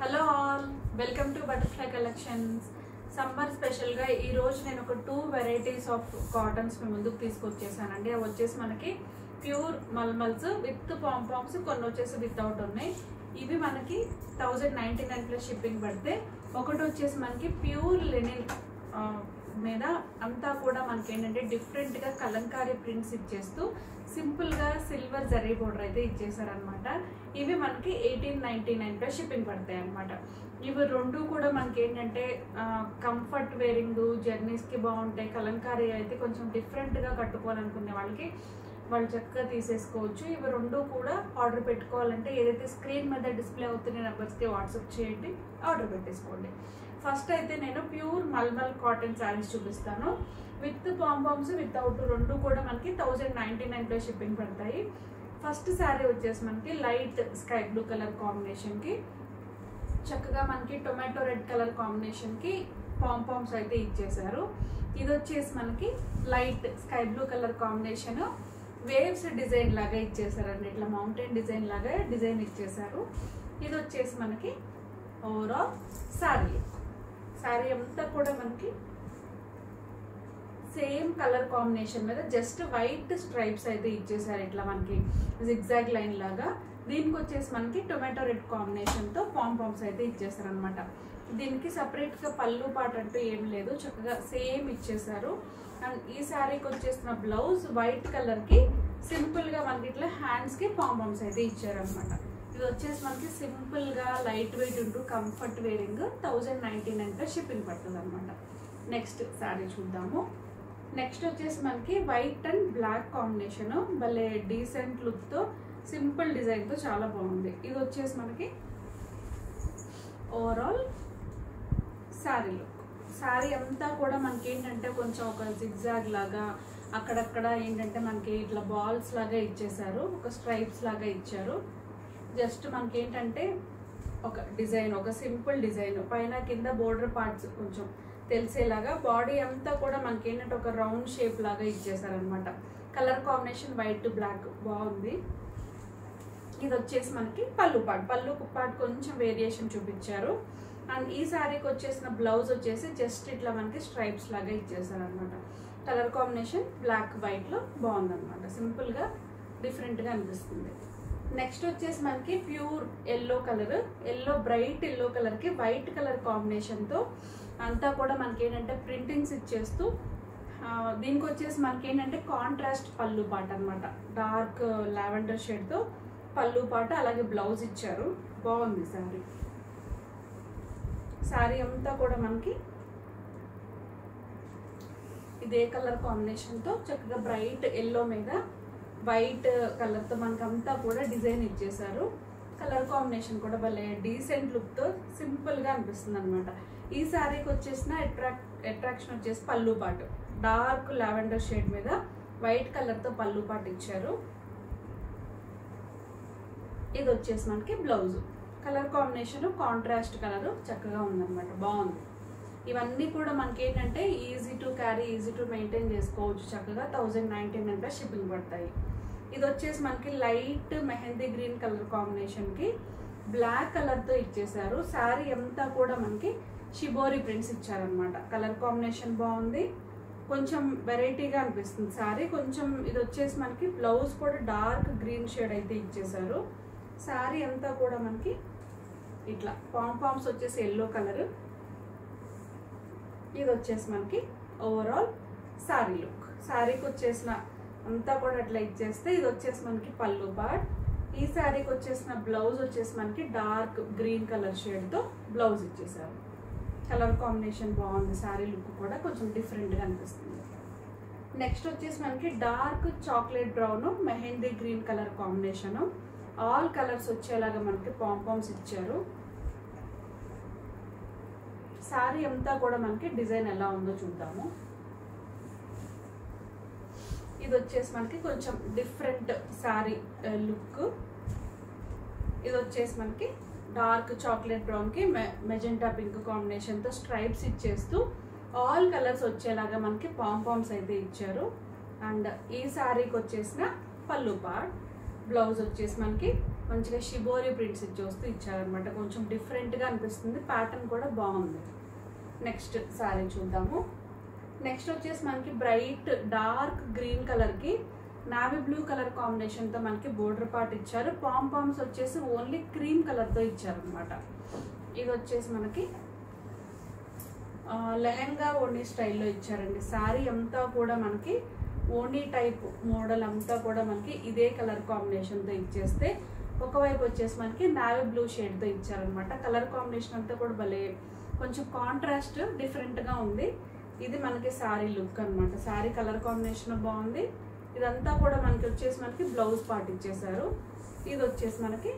Hello all, welcome to butterfly collections. Summer స్పెషల్గా ఈరోజు నేను ఒక 2 వెరైటీస్ ఆఫ్ కాటన్స్ మీ ముందుకు తీసుకొచ్చేసానండి. అవి వచ్చేసి మనకి ప్యూర్ మల్మల్స్ విత్ పాంపామ్స్, కొన్ని వచ్చేసి వితౌట్ ఉన్నాయి. ఇవి మనకి 1099 ప్లస్ షిప్పింగ్ పడితే, ఒకటి వచ్చేసి మనకి ప్యూర్ లెనిన్ మీద అంతా కూడా మనకి ఏంటంటే డిఫరెంట్గా కలంకారీ ప్రింట్స్ ఇచ్చేస్తూ సింపుల్గా సిల్వర్ జరీ బోర్డర్ అయితే ఇచ్చేసారనమాట. ఇవి మనకి 1899 ప్లస్ షిప్పింగ్ పడతాయి అనమాట. ఇవి రెండు కూడా మనకి ఏంటంటే కంఫర్ట్ వేరింగ్, జర్నీస్కి బాగుంటాయి. కలంకారీ అయితే కొంచెం డిఫరెంట్గా కట్టుకోవాలనుకునే వాళ్ళకి వాళ్ళు చక్కగా తీసేసుకోవచ్చు. ఇవి రెండు కూడా ఆర్డర్ పెట్టుకోవాలంటే ఏదైతే స్క్రీన్ మీద డిస్ప్లే అవుతున్న నెంబర్స్కి వాట్సాప్ చేయండి, ఆర్డర్ పెట్టేసుకోండి. ఫస్ట్ అయితే నేను ప్యూర్ మల్మల్ కాటన్ శారీస్ చూపిస్తాను. విత్ పాంపామ్స్ వితౌట్ రెండు కూడా మనకి 1099 ప్లస్ షిప్పింగ్ పడతాయి. ఫస్ట్ శారీ వచ్చేసి మనకి లైట్ స్కై బ్లూ కలర్ కాంబినేషన్కి చక్కగా మనకి టొమాటో రెడ్ కలర్ కాంబినేషన్కి పాంపామ్స్ అయితే ఇచ్చేసారు. ఇది వచ్చేసి మనకి light sky blue colour combination waves design లాగా ఇచ్చేసారండి. ఇట్లా మౌంటైన్ డిజైన్ లాగా డిజైన్ ఇచ్చేసారు. ఇది వచ్చేసి మనకి ఓవరాల్ శారీ అంతా కూడా మనకి సేమ్ కలర్ కాంబినేషన్ మీద జస్ట్ వైట్ స్ట్రైప్స్ అయితే ఇచ్చేసారు. ఇట్లా మనకి జిగ్జాగ్ లైన్ లాగా. దీనికి వచ్చేసి మనకి టొమాటో రెడ్ కాంబినేషన్తో పాంపామ్స్ అయితే ఇచ్చేసారు అనమాట. దీనికి సపరేట్గా పళ్ళు పాట అంటూ ఏం లేదు, చక్కగా సేమ్ ఇచ్చేసారు. అండ్ ఈ శారీకి వచ్చేసిన బ్లౌజ్ వైట్ కలర్కి సింపుల్గా మనకి ఇట్లా హ్యాండ్స్కి పాంపామ్స్ అయితే ఇచ్చారనమాట. ఇది వచ్చేసి మనకి సింపుల్గా లైట్ వెయిట్ ఉంటూ కంఫర్ట్ వేరింగ్ 1099 షిప్పింగ్ పడుతుంది అనమాట. నెక్స్ట్ శారీ చూద్దాము. నెక్స్ట్ వచ్చేసి మనకి వైట్ అండ్ బ్లాక్ కాంబినేషన్, భలే డీసెంట్ లుక్తో సింపుల్ డిజైన్తో చాలా బాగుంది. ఇది వచ్చేసి మనకి ఓవరాల్ శారీ లుక్. శారీ అంతా కూడా మనకి ఏంటంటే కొంచెం ఒక జిగ్జాగ్ లాగా అక్కడక్కడ ఏంటంటే మనకి ఇట్లా బాల్స్ లాగా ఇచ్చేసారు, ఒక స్ట్రైప్స్ లాగా ఇచ్చారు. జస్ట్ మనకి ఏంటంటే ఒక డిజైన్, ఒక సింపుల్ డిజైన్ పైన కింద బోర్డర్ పార్ట్స్ కొంచెం తెలిసేలాగా, బాడీ అంతా కూడా మనకి ఏంటంటే ఒక రౌండ్ షేప్ లాగా ఇచ్చేసారనమాట. కలర్ కాంబినేషన్ వైట్ బ్లాక్ బాగుంది. ఇది వచ్చేసి మనకి పళ్ళు పార్ట్ కొంచెం వేరియేషన్ చూపించారు. అండ్ ఈ శారీకి వచ్చేసిన బ్లౌజ్ వచ్చేసి జస్ట్ ఇట్లా మనకి స్ట్రైప్స్ లాగా ఇచ్చేసారనమాట. కలర్ కాంబినేషన్ బ్లాక్ వైట్లో బాగుందన్నమాట. సింపుల్గా డిఫరెంట్గా అనిపిస్తుంది. నెక్స్ట్ వచ్చేసి మనకి pure yellow colour, bright yellow కలర్కి వైట్ కలర్ కాంబినేషన్తో అంతా కూడా మనకి ఏంటంటే ప్రింటింగ్స్ ఇచ్చేస్తూ దీనికి వచ్చేసి మనకి ఏంటంటే కాంట్రాస్ట్ పళ్ళు పాట అనమాట. డార్క్ లావెండర్ షేడ్తో పళ్ళు పాట, అలాగే బ్లౌజ్ ఇచ్చారు. బాగుంది శారీ అంతా కూడా మనకి ఇదే కలర్ కాంబినేషన్తో చక్కగా బ్రైట్ ఎల్లో మీద వైట్ కలర్తో మనకి అంతా కూడా డిజైన్ ఇచ్చేసారు. కలర్ కాంబినేషన్ కూడా భలే డీసెంట్ లుక్తో సింపుల్గా అనిపిస్తుంది అనమాట. ఈ శారీకి వచ్చేసిన అట్రాక్షన్ వచ్చేసి పళ్ళు పాటు డార్క్ లావెండర్ షేడ్ మీద వైట్ కలర్తో పళ్ళు పాటు ఇచ్చారు. ఇది వచ్చేసి మనకి blouse. Colour combination contrast colour చక్కగా ఉందన్నమాట, బాగుంది. ఇవన్నీ కూడా మనకి ఏంటంటే easy to carry, easy to maintain చేసుకోవచ్చు. చక్కగా 1099 ప్లస్ షిప్పింగ్ పడతాయి. ఇది వచ్చేసి మనకి లైట్ మెహందీ గ్రీన్ కలర్ కాంబినేషన్కి బ్లాక్ కలర్తో ఇచ్చేసారు. శారీ అంతా కూడా మనకి షిబోరి ప్రింట్స్ ఇచ్చారనమాట. కలర్ కాంబినేషన్ బాగుంది, కొంచెం వెరైటీగా అనిపిస్తుంది శారీ. కొంచెం ఇది వచ్చేసి మనకి బ్లౌజ్ కూడా డార్క్ గ్రీన్ షేడ్ అయితే ఇచ్చేసారు. శారీ అంతా కూడా మనకి ఇట్లా పాంపామ్స్ వచ్చేసి ఎల్లో కలర్. ఇది వచ్చేసి మనకి ఓవరాల్ శారీ లుక్. శారీకి వచ్చేసిన అంతా కూడా అట్లా ఇచ్చేస్తే ఇది వచ్చేసి మనకి పళ్ళు పార్ట్. ఈ శారీకి వచ్చేసిన బ్లౌజ్ వచ్చేసి మనకి డార్క్ గ్రీన్ కలర్ షేడ్తో బ్లౌజ్ ఇచ్చేసారు. కలర్ కాంబినేషన్ బాగుంది, శారీ లుక్ కూడా కొంచెం డిఫరెంట్గా అనిపిస్తుంది. నెక్స్ట్ వచ్చేసి మనకి dark chocolate brown mehndi green colour combination, all colours వచ్చేలాగా మనకి పాంపామ్స్ ఇచ్చారు. శారీ అంతా కూడా మనకి డిజైన్ ఎలా ఉందో చూద్దాము. ఇది వచ్చేసి మనకి కొంచెం డిఫరెంట్ శారీ లుక్. ఇది వచ్చేసి మనకి డార్క్ చాక్లెట్ బ్రౌన్కి మెజెంటా పింక్ కాంబినేషన్తో స్ట్రైప్స్ ఇచ్చేస్తూ ఆల్ కలర్స్ వచ్చేలాగా మనకి పాంపామ్స్ అయితే ఇచ్చారు. అండ్ ఈ శారీకి వచ్చేసిన పళ్ళు పార్ట్, బ్లౌజ్ వచ్చేసి మనకి మంచిగా షిబోరి ప్రింట్స్ వస్తూ ఇచ్చారనమాట. కొంచెం డిఫరెంట్గా అనిపిస్తుంది, ప్యాటర్న్ కూడా బాగుంది. నెక్స్ట్ శారీ చూద్దాము. నెక్స్ట్ వచ్చేసి మనకి బ్రైట్ డార్క్ గ్రీన్ కలర్కి నావీ బ్లూ కలర్ కాంబినేషన్తో మనకి బోర్డర్ పార్ట్ ఇచ్చారు. పామ్స్ వచ్చేసి ఓన్లీ క్రీమ్ కలర్తో ఇచ్చారనమాట. ఇది వచ్చేసి మనకి లెహంగా ఓణీ స్టైల్లో ఇచ్చారండి. శారీ అంతా కూడా మనకి ఓణీ టైప్ మోడల్ అంతా కూడా మనకి ఇదే కలర్ కాంబినేషన్తో ఇచ్చేస్తే, ఒకవైపు వచ్చేసి మనకి నావీ బ్లూ షేడ్తో ఇచ్చారనమాట. కలర్ కాంబినేషన్ అంతా కూడా భలే కొంచెం కాంట్రాస్ట్ డిఫరెంట్గా ఉంది. ఇది మనకి శారీ లుక్ అనమాట. శారీ కలర్ కాంబినేషన్ బాగుంది. ఇదంతా కూడా మనకి వచ్చేసి మనకి బ్లౌజ్ పార్ట్ ఇచ్చేసారు. ఇది వచ్చేసి మనకి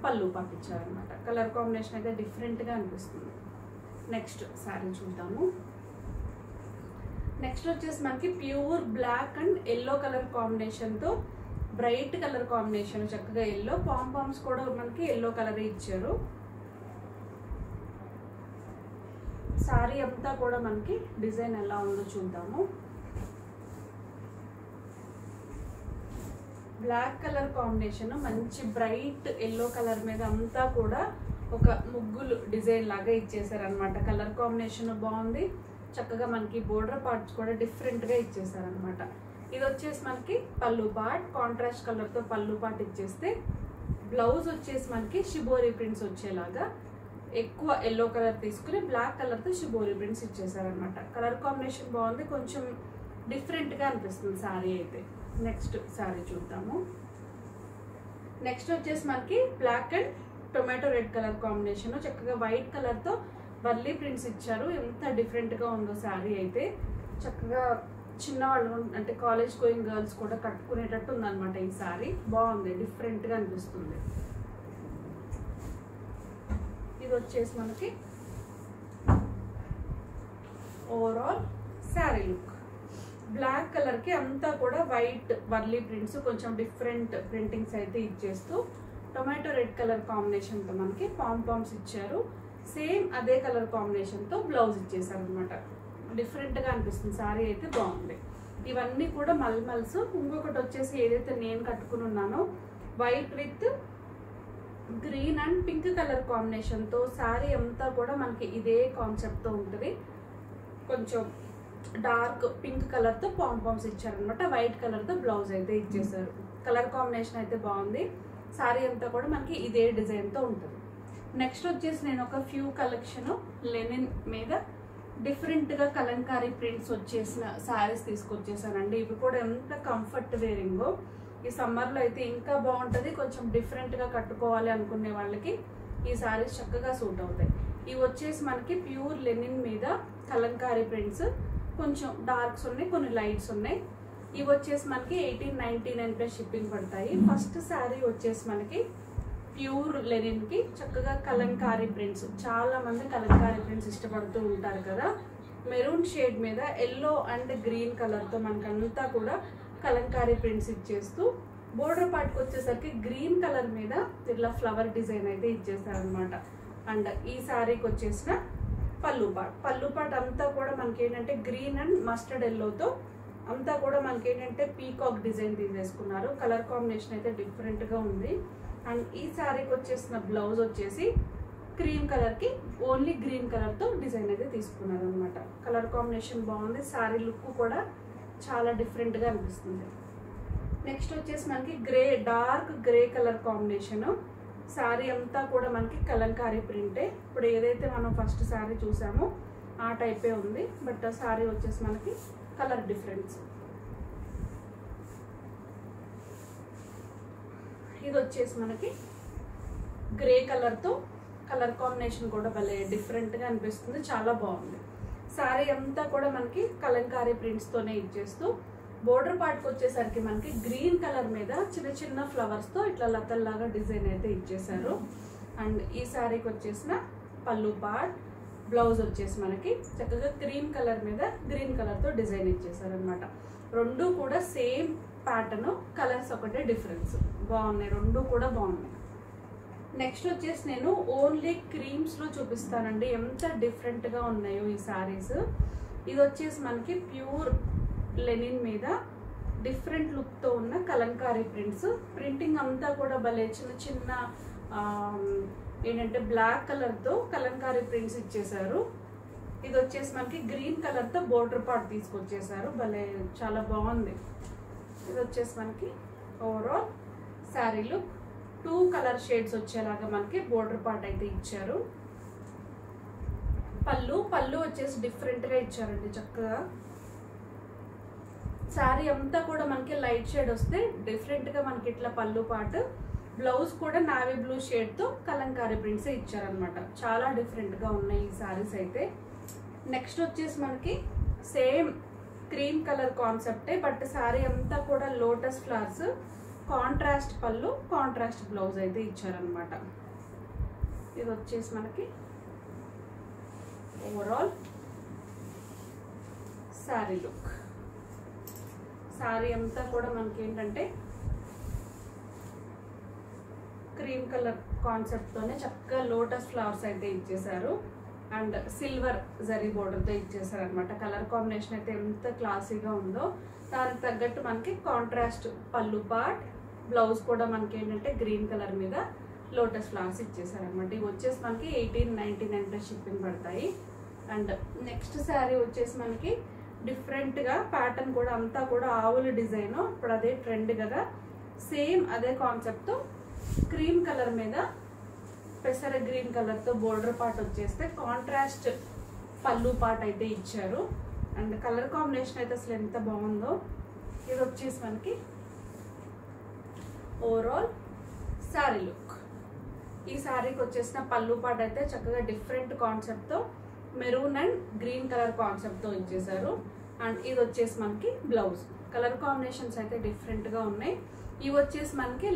పళ్ళు పార్ట్ ఇచ్చారనమాట. కలర్ కాంబినేషన్ అయితే డిఫరెంట్గా అనిపిస్తుంది. నెక్స్ట్ శారీ చూద్దాము. నెక్స్ట్ వచ్చేసి మనకి pure black and yellow colour కాంబినేషన్తో బ్రైట్ కలర్ కాంబినేషన్, చక్కగా ఎల్లో పామ్స్ కూడా మనకి ఎల్లో కలర్ ఇచ్చారు. శారీ అంతా కూడా మనకి డిజైన్ ఎలా ఉందో చూద్దాము. బ్లాక్ కలర్ కాంబినేషన్ మంచి బ్రైట్ ఎల్లో కలర్ మీద అంతా కూడా ఒక ముగ్గులు డిజైన్ లాగా ఇచ్చేసారనమాట. కలర్ కాంబినేషన్ బాగుంది. చక్కగా మనకి బోర్డర్ పార్ట్స్ కూడా డిఫరెంట్గా ఇచ్చేసారనమాట. ఇది వచ్చేసి మనకి పళ్ళు పార్ట్, కాంట్రాస్ట్ కలర్తో పళ్ళు పార్ట్ ఇచ్చేస్తే, బ్లౌజ్ వచ్చేసి మనకి షిబోరి ప్రింట్స్ వచ్చేలాగా ఎక్కువ ఎల్లో కలర్ తీసుకుని బ్లాక్ కలర్తో షిబోరి ప్రింట్స్ ఇచ్చేసారనమాట. కలర్ కాంబినేషన్ బాగుంది, కొంచెం డిఫరెంట్గా అనిపిస్తుంది శారీ అయితే. నెక్స్ట్ శారీ చూద్దాము. నెక్స్ట్ వచ్చేసి మనకి black and tomato red colour combination, చక్కగా వైట్ కలర్తో వర్లీ ప్రింట్స్ ఇచ్చారు. ఎంత డిఫరెంట్గా ఉందో శారీ అయితే. చక్కగా చిన్నవాళ్ళు అంటే కాలేజ్ గోయింగ్ గర్ల్స్ కూడా కట్టుకునేటట్టు ఉందన్నమాట. ఈ శారీ బాగుంది, డిఫరెంట్గా అనిపిస్తుంది. ఇది వచ్చేసి మనకి ఓవరాల్ శారీ లుక్. బ్లాక్ కలర్కి అంతా కూడా వైట్ వర్లీ ప్రింట్స్, కొంచెం డిఫరెంట్ ప్రింటింగ్స్ అయితే ఇచ్చేస్తూ టొమాటో రెడ్ కలర్ కాంబినేషన్తో మనకి పామ్స్ ఇచ్చారు. సేమ్ అదే కలర్ కాంబినేషన్తో బ్లౌజ్ ఇచ్చేసారు అనమాట. డిఫరెంట్గా అనిపిస్తుంది శారీ అయితే, బాగుంది. ఇవన్నీ కూడా మల్మల్స్. ఇంకొకటి వచ్చేసి ఏదైతే నేను కట్టుకుని ఉన్నానో white with green and pink colour కాంబినేషన్తో శారీ అంతా కూడా మనకి ఇదే కాన్సెప్ట్తో ఉంటుంది. కొంచెం డార్క్ పింక్ కలర్తో పామ్స్ ఇచ్చారనమాట. వైట్ కలర్తో బ్లౌజ్ అయితే ఇచ్చేసారు. కలర్ కాంబినేషన్ అయితే బాగుంది. శారీ అంతా కూడా మనకి ఇదే డిజైన్తో ఉంటుంది. నెక్స్ట్ వచ్చేసి నేను ఒక ఫ్యూ కలెక్షన్ లెనిన్ మీద డిఫరెంట్గా కలంకారీ ప్రింట్స్ వచ్చేసిన శారీస్ తీసుకొచ్చేసానండి. ఇవి కూడా ఎంత కంఫర్ట్ వేరింగో. ఈ సమ్మర్లో అయితే ఇంకా బాగుంటుంది. కొంచెం డిఫరెంట్గా కట్టుకోవాలి అనుకునే వాళ్ళకి ఈ శారీస్ చక్కగా సూట్ అవుతాయి. ఇవి వచ్చేసి మనకి ప్యూర్ లెనిన్ మీద కలంకారీ ప్రింట్స్, కొంచెం డార్క్స్ ఉన్నాయి, కొన్ని లైట్స్ ఉన్నాయి. ఇవి వచ్చేసి మనకి 1899 షిప్పింగ్ పడతాయి. ఫస్ట్ శారీ వచ్చేసి మనకి ప్యూర్ లెనిన్కి చక్కగా కలంకారీ ప్రింట్స్. చాలా మంది కలంకారీ ప్రింట్స్ ఇష్టపడుతూ ఉంటారు కదా. మెరూన్ షేడ్ మీద ఎల్లో అండ్ గ్రీన్ కలర్తో మనకంతా కూడా కలంకారీ ప్రింట్స్ ఇచ్చేస్తూ, బోర్డర్ పార్ట్కి వచ్చేసరికి గ్రీన్ కలర్ మీద ఇట్లా ఫ్లవర్ డిజైన్ అయితే ఇచ్చేసారనమాట. అండ్ ఈ శారీకి వచ్చేసిన పళ్ళు పార్ట్ అంతా కూడా మనకి ఏంటంటే గ్రీన్ అండ్ మస్టర్డ్ ఎల్లోతో అంతా కూడా మనకి ఏంటంటే పీకాక్ డిజైన్ తీసేసుకున్నారు. కలర్ కాంబినేషన్ అయితే డిఫరెంట్గా ఉంది. అండ్ ఈ శారీకి వచ్చేసిన బ్లౌజ్ వచ్చేసి క్రీమ్ కలర్కి ఓన్లీ గ్రీన్ కలర్తో డిజైన్ అయితే తీసుకున్నారు అనమాట. కలర్ కాంబినేషన్ బాగుంది. శారీ లుక్ కూడా చాలా డిఫరెంట్గా అనిపిస్తుంది. నెక్స్ట్ వచ్చేసి మనకి dark grey colour combination. Sari అంతా కూడా మనకి కలంకారీ ప్రింటే. ఇప్పుడు ఏదైతే మనం ఫస్ట్ శారీ చూసామో ఆ టైపే ఉంది, బట్ శారీ వచ్చేసి మనకి కలర్ డిఫరెన్స్. ఇది వచ్చేసి మనకి గ్రే కలర్తో కలర్ కాంబినేషన్ కూడా భలే డిఫరెంట్గా అనిపిస్తుంది, చాలా బాగుంది. శారీ అంతా కూడా మనకి కలంకారీ ప్రింట్స్తోనే ఇచ్చేస్తూ, బోర్డర్ పార్ట్కి వచ్చేసరికి మనకి గ్రీన్ కలర్ మీద చిన్న చిన్న ఫ్లవర్స్తో ఇట్లా లతల్లాగా డిజైన్ అయితే ఇచ్చేసారు. అండ్ ఈ శారీకి వచ్చేసిన పళ్ళు పార్ట్, బ్లౌజ్ వచ్చేసి మనకి చక్కగా క్రీమ్ కలర్ మీద గ్రీన్ కలర్తో డిజైన్ ఇచ్చేసారు అనమాట. రెండు కూడా సేమ్ ప్యాటర్న్, కలర్స్ ఒకటే డిఫరెన్స్. బాగున్నాయి, రెండు కూడా బాగున్నాయి. నెక్స్ట్ వచ్చేసి నేను ఓన్లీ క్రీమ్స్లో చూపిస్తానండి, ఎంత డిఫరెంట్గా ఉన్నాయో ఈ శారీస్. ఇది వచ్చేసి మనకి ప్యూర్ లెనిన్ మీద డిఫరెంట్ లుక్తో ఉన్న కలంకారీ ప్రింట్స్. ప్రింటింగ్ అంతా కూడా భలే చిన్న చిన్న ఏంటంటే బ్లాక్ కలర్తో కలంకారీ ప్రింట్స్ ఇచ్చేసారు. ఇది వచ్చేసి మనకి గ్రీన్ కలర్తో బోర్డర్ పార్ట్ తీసుకొచ్చేసారు, భలే చాలా బాగుంది. ఇది వచ్చేసి మనకి overall sari look. 2 colour shades వచ్చేలాగా మనకి బోర్డర్ పార్ట్ అయితే ఇచ్చారు. పళ్ళు వచ్చేసి డిఫరెంట్గా ఇచ్చారండి చక్కగా. శారీ అంతా కూడా మనకి లైట్ షేడ్ వస్తే డిఫరెంట్గా మనకి ఇట్లా పళ్ళు పార్ట్. బ్లౌజ్ కూడా నావీ బ్లూ షేడ్తో కలంకారీ ప్రింట్స్ ఇచ్చారనమాట. చాలా డిఫరెంట్గా ఉన్నాయి ఈ శారీస్ అయితే. నెక్స్ట్ వచ్చేసి మనకి సేమ్ క్రీమ్ కలర్ కాన్సెప్టే, బట్ శారీ అంతా కూడా లోటస్ ఫ్లవర్స్, కాంట్రాస్ట్ పళ్ళు, కాంట్రాస్ట్ బ్లౌజ్ అయితే ఇచ్చారనమాట. ఇది వచ్చేసి మనకి ఓవరాల్ శారీ లుక్. శారీ అంతా కూడా మనకి ఏంటంటే క్రీమ్ కలర్ కాన్సెప్ట్తోనే చక్కగా లోటస్ ఫ్లవర్స్ అయితే ఇచ్చేసారు అండ్ సిల్వర్ జరీ బోర్డర్తో ఇచ్చేసారు అనమాట. కలర్ కాంబినేషన్ అయితే ఎంత క్లాసీగా ఉందో. దానికి తగ్గట్టు మనకి కాంట్రాస్ట్ పళ్ళు పార్ట్, బ్లౌజ్ కూడా మనకి ఏంటంటే గ్రీన్ కలర్ మీద లోటస్ ఫ్లవర్స్ ఇచ్చేసారు అనమాట. ఇవి వచ్చేసి మనకి 1899 షిప్పింగ్ పడతాయి. అండ్ నెక్స్ట్ శారీ వచ్చేసి మనకి డిఫరెంట్గా ప్యాటర్న్ కూడా అంతా కూడా ఆవుల డిజైన్, ఇప్పుడు అదే ట్రెండ్ కదా. సేమ్ అదే కాన్సెప్ట్తో క్రీమ్ కలర్ మీద పెసర గ్రీన్ కలర్తో బోర్డర్ పార్ట్ వచ్చేస్తే కాంట్రాస్ట్ పళ్ళు పార్ట్ అయితే ఇచ్చారు. అండ్ కలర్ కాంబినేషన్ అయితే అసలు ఎంత బాగుందో. ఇది వచ్చేసి మనకి ఓవరాల్ శారీ లుక్. ఈ శారీకి వచ్చేసిన పళ్ళు పార్ట్ అయితే చక్కగా డిఫరెంట్ కాన్సెప్ట్తో మెరూన్ అండ్ గ్రీన్ కలర్ కాన్సెప్ట్తో ఇచ్చేసారు. అండ్ ఇది వచ్చేసి మనకి బ్లౌజ్. కలర్ కాంబినేషన్స్ అయితే డిఫరెంట్గా ఉన్నాయి. ఇవి వచ్చేసి మనకి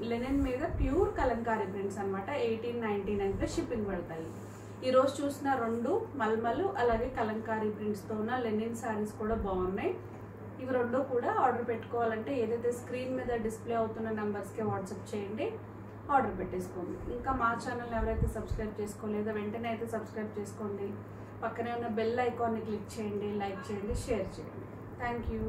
లెనిన్ మీద ప్యూర్ కలంకారీ ప్రింట్స్ అనమాట. 1899 షిప్పింగ్ పడతాయి. ఈరోజు చూసిన 2 మల్మలు అలాగే కలంకారీ ప్రింట్స్తో ఉన్న లెనిన్ శారీస్ కూడా బాగున్నాయి. ఇవి 2 కూడా ఆర్డర్ పెట్టుకోవాలంటే ఏదైతే స్క్రీన్ మీద డిస్ప్లే అవుతున్న నెంబర్స్కే వాట్సాప్ చేయండి, ఆర్డర్ పెట్టేసుకోండి. ఇంకా మా ఛానల్ ఎవరైతే సబ్స్క్రైబ్ చేసుకోలేదో వెంటనే అయితే సబ్స్క్రైబ్ చేసుకోండి. పక్కనే ఉన్న బెల్ ఐకాన్ని క్లిక్ చేయండి, లైక్ చేయండి, షేర్ చేయండి. Thank you.